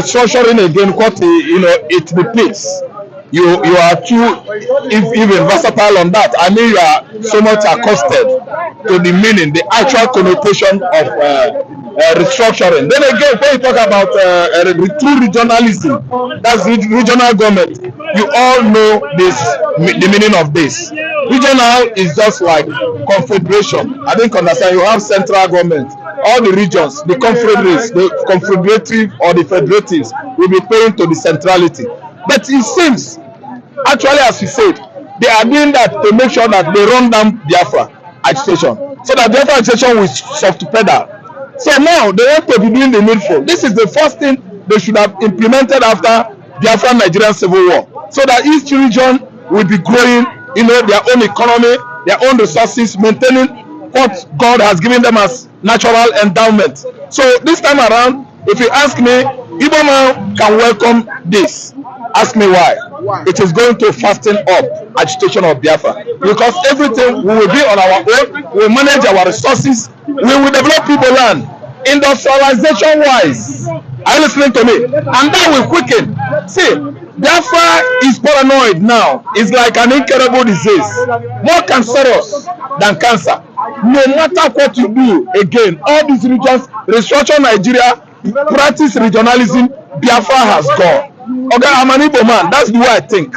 restructuring again, what it repeats. You are too even versatile on that. I mean, you are so much accosted to the meaning, the actual connotation of restructuring. Then again, when you talk about true regionalism, that's regional government. You all know the meaning of this. Regional is just like confederation. I didn't understand. You have central government. All the regions, the confederates, the confederative or the federatives will be paying to the centrality. But it seems, actually, as we said, they are doing that to make sure that they run down Biafra agitation, so that Biafra agitation will soft pedal. So now they want to be doing the needful. This is the first thing they should have implemented after Biafra Nigerian civil war, so that each region will be growing, their own economy, their own resources, maintaining what God has given them as natural endowment. So this time around, if you ask me, Igbo man can welcome this. Ask me why. It is going to fasten up agitation of Biafra, because everything we will be on our own. We will manage our resources. We will develop people land. Industrialization wise, are you listening to me? And that will quicken. See, Biafra is paranoid now. It's like an incurable disease, more cancerous than cancer. No matter what you do, again, all these regions, restructure Nigeria, practice regionalism, Biafra has gone. Okay, I'm an Igbo man. That's the way I think.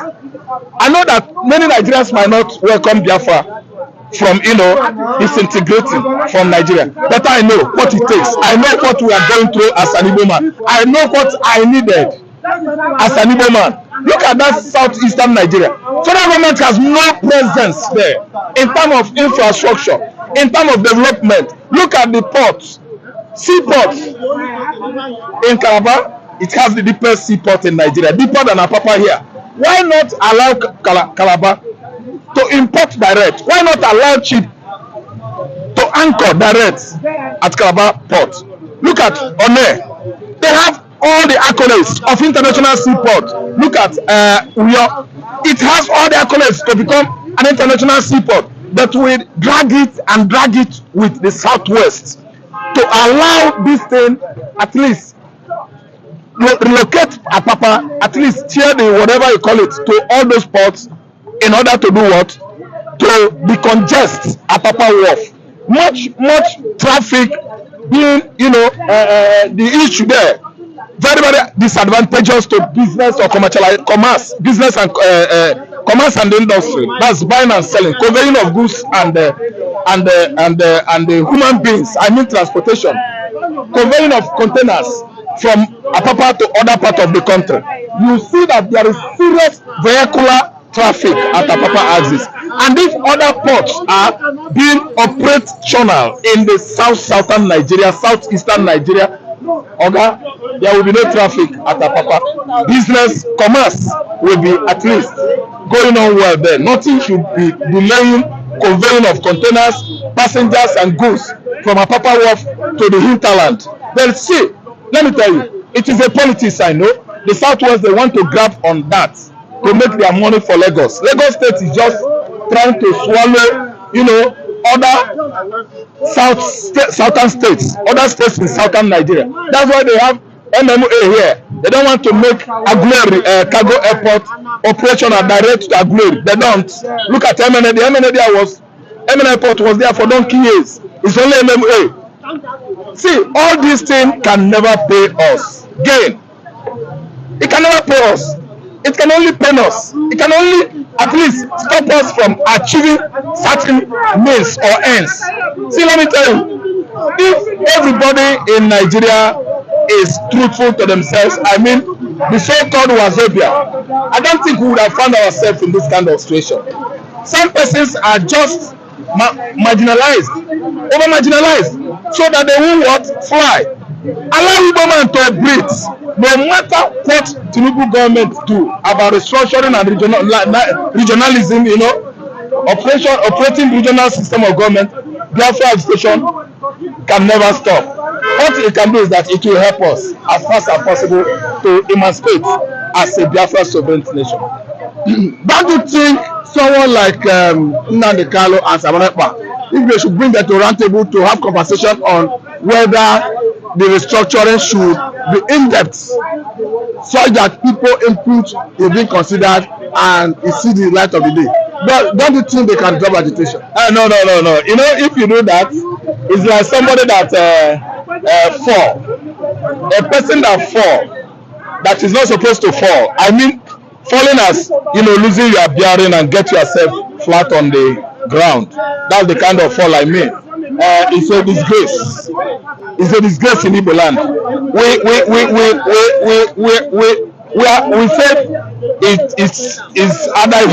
I know that many Nigerians might not welcome Biafra from, disintegrating from Nigeria. But I know what it takes. I know what we are going through as an Igbo man. I know what I needed as an Igbo man. Look at that southeastern Nigeria. Federal government has no presence there in terms of infrastructure, in terms of development. Look at the ports, seaports in Calabar. It has the deepest seaport in Nigeria, deeper than Apapa here. Why not allow Calabar to import direct? Why not allow cheap to anchor direct at Calabar port? Look at One. They have all the accolades of international seaport. Look at Uyo. It has all the accolades to become an international seaport, but we drag it with the southwest to allow this thing at least relocate Apapa, at least tear the whatever you call it to all those ports in order to do what? To decongest Apapa Wharf. Much traffic being, the issue there. Very, very disadvantageous to business or commerce, business and commerce and industry. That's buying and selling, conveying of goods and human beings. I mean transportation, conveying of containers from Apapa to other part of the country. You see that there is serious vehicular traffic at Apapa axis, and if other ports are being operational in the southern Nigeria, southeastern Nigeria, there will be no traffic at Apapa. Business, commerce will be at least going on well there. Nothing should be delaying conveying of containers, passengers and goods from Apapa Wharf to the hinterland. Then see, let me tell you, it is a politics, I know. The Southwest, they want to grab on that to make their money for Lagos. Lagos State is just trying to swallow, other southern states, other states in southern Nigeria. That's why they have MMA here. They don't want to make Aguleri cargo airport operational direct to Aguleri. They don't. Look at MMA. The MMA airport was there for donkey years. It's only MMA. See, all these things can never pay us. Gain. It can never pay us. It can only pain us. It can only at least stop us from achieving certain means or ends. See, let me tell you, if everybody in Nigeria is truthful to themselves, I mean, the so-called Wazobia, I don't think we would have found ourselves in this kind of situation. Some persons are just marginalized, over-marginalized, so that they will what? Fly. Allow women to breathe. No matter what Tinubu government do about restructuring and regionalism, operating regional system of government, Biafra agitation can never stop. What it can do is that it will help us as fast as possible to emancipate as a Biafra sovereign nation. Don't you think someone like Nnamdi Kanu and Ekpa, if they should bring them to round table to have conversation on whether the restructuring should be in depth such that people input is being considered and it see the light of the day. But don't you think they can drop agitation? No. You know, if you do that, it's like somebody that fall. A person that fall, that is not supposed to fall. I mean, falling as, you know, losing your bearing and get yourself flat on the ground. That's the kind of fall I mean. It's a disgrace. It's a disgrace in Igbo land. We said it's Adai.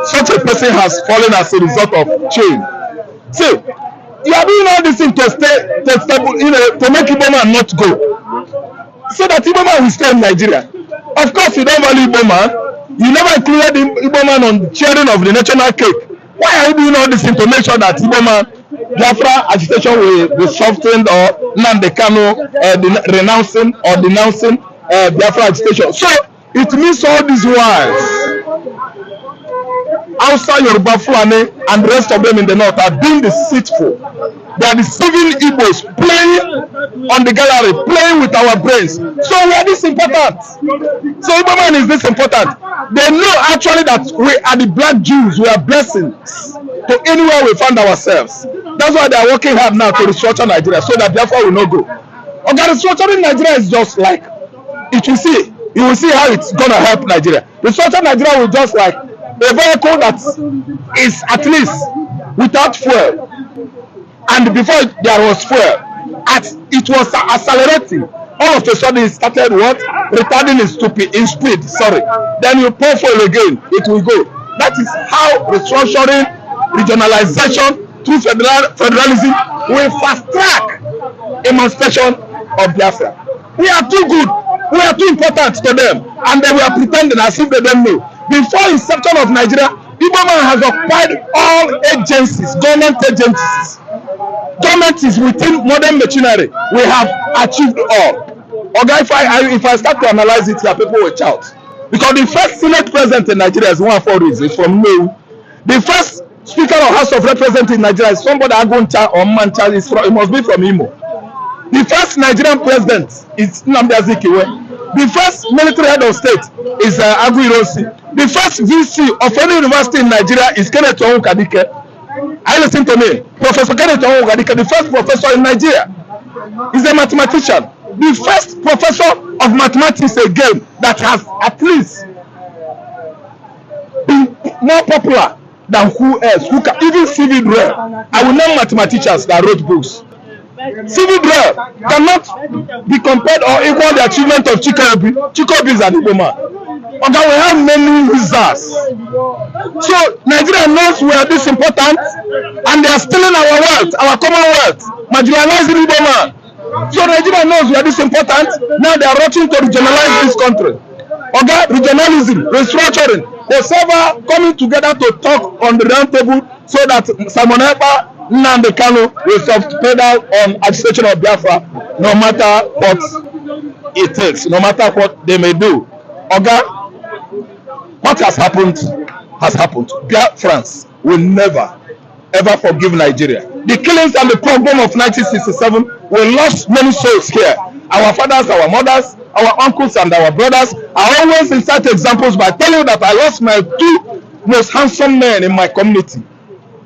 Such a person has fallen as a result of change. See, you are doing all this thing to you know, to make Igbo man not go, so that Igbo man will stay in Nigeria. Of course, you don't value Igbo man. You never included the Igbo man on sharing of the national cake. Why are you doing all this thing to make sure that Igbo man Biafra agitation will be softened, or Nnamdi Kanu renouncing or denouncing Biafra agitation? So it means all these whiles outside Yoruba, Fulani, and the rest of them in the north are being deceitful. They are deceiving Igbos, playing on the gallery, playing with our brains. So we are this important. So Igbo man is this important. They know actually that we are the black Jews. We are blessings to anywhere we find ourselves. That's why they are working hard now to restructure Nigeria, so that therefore we will not go. Okay, restructuring Nigeria is just like, it will see. You will see how it's gonna help Nigeria. Restructuring Nigeria will just like a vehicle that is at least without fuel, and before there was fuel, it was accelerating. All of a sudden it started what? Retarding in speed. Sorry. Then you pour fuel again, it will go. That is how restructuring, regionalization through federalism will fast track emancipation of Biafra. We are too good. We are too important to them, and they were pretending as if they don't know. Before inception of Nigeria, Igbo man has occupied all agencies, government agencies. Government is within modern machinery. We have achieved all. Okay, if I start to analyze it here, people will shout. Because the first Senate president in Nigeria is one for reasons from no. The first Speaker of House of Representatives in Nigeria is somebody Aguncha or Mancha. It must be from Imo. The first Nigerian president is Nnamdi Azikiwe. The first military head of state is Agu Ironsi. The first VC of any university in Nigeria is Kenneth Kadike. I listen to me. Professor Kenneth Kadike, the first professor in Nigeria, is a mathematician. The first professor of mathematics again that has at least been more popular than who else, who can, even Civil Dre. I will name mathematicians that wrote books. Civil Dre cannot be compared or equal the achievement of Chikobi. Chikobi is an Igbo man. Okay, we have many wizards. So Nigeria knows we are this important, and they are stealing our wealth, our common wealth, marginalizing Igbo man. So Nigeria knows we are this important. Now they are rushing to regionalize this country. Okay, regionalism, restructuring, whatever coming together to talk on the round table so that Simon Ekpa, Nnamdi Kanu will soft pedal on agitation of Biafra, no matter what it takes, no matter what they may do. Okay, what has happened has happened. Biafrans will never ever forgive Nigeria. The killings and the pogrom of 1967, we lost many souls here. Our fathers, our mothers, our uncles and our brothers are always in such examples by telling you that I lost my two most handsome men in my community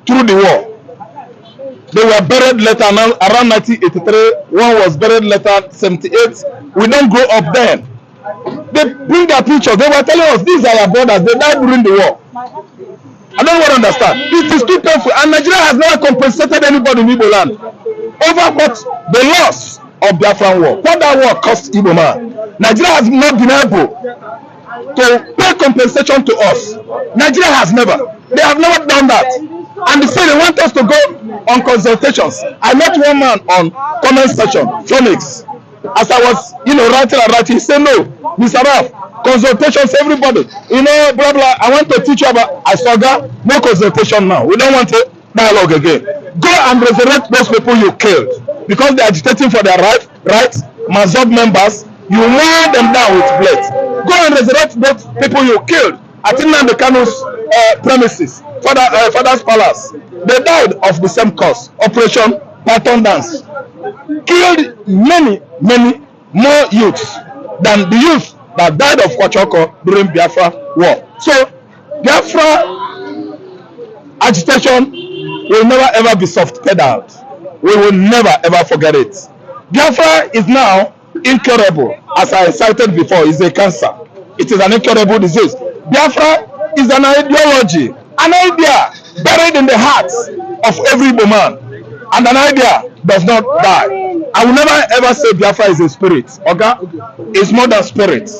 through the war. They were buried later around 1983. One was buried later 78. We don't grow up then. They bring their pictures. They were telling us these are our brothers. They died during the war. I don't want to understand. It is too painful, and Nigeria has never compensated anybody in Igbo land over what the loss of Biafran war. What that war cost Igbo man. Nigeria has not been able to pay compensation to us. Nigeria has never. They have never done that. And they say they want us to go on consultations. I met one man on comment section, Phoenix. As I was, writing, he said, no, Mr. Raf, consultations, everybody. Blah, blah. I want to teach you about Asoga. No consultation now. We don't want a dialogue again. Go and resurrect those people you killed. Because they're agitating for their rights, Mazog members, you mow them down with blades. Go and resurrect those people you killed at Nnamdi Kanu's premises, Father's Palace. They died of the same cause, Operation Python Dance. Killed many more youths than the youth that died of Kwachoko during Biafra war. So Biafra agitation will never ever be soft pedaled. We will never ever forget it. Biafra is now incurable, as I cited before, is a cancer. It is an incurable disease. Biafra is an ideology, an idea buried in the hearts of every man, and an idea does not die. I will never ever say Biafra is a spirit. Okay? It's more than spirit.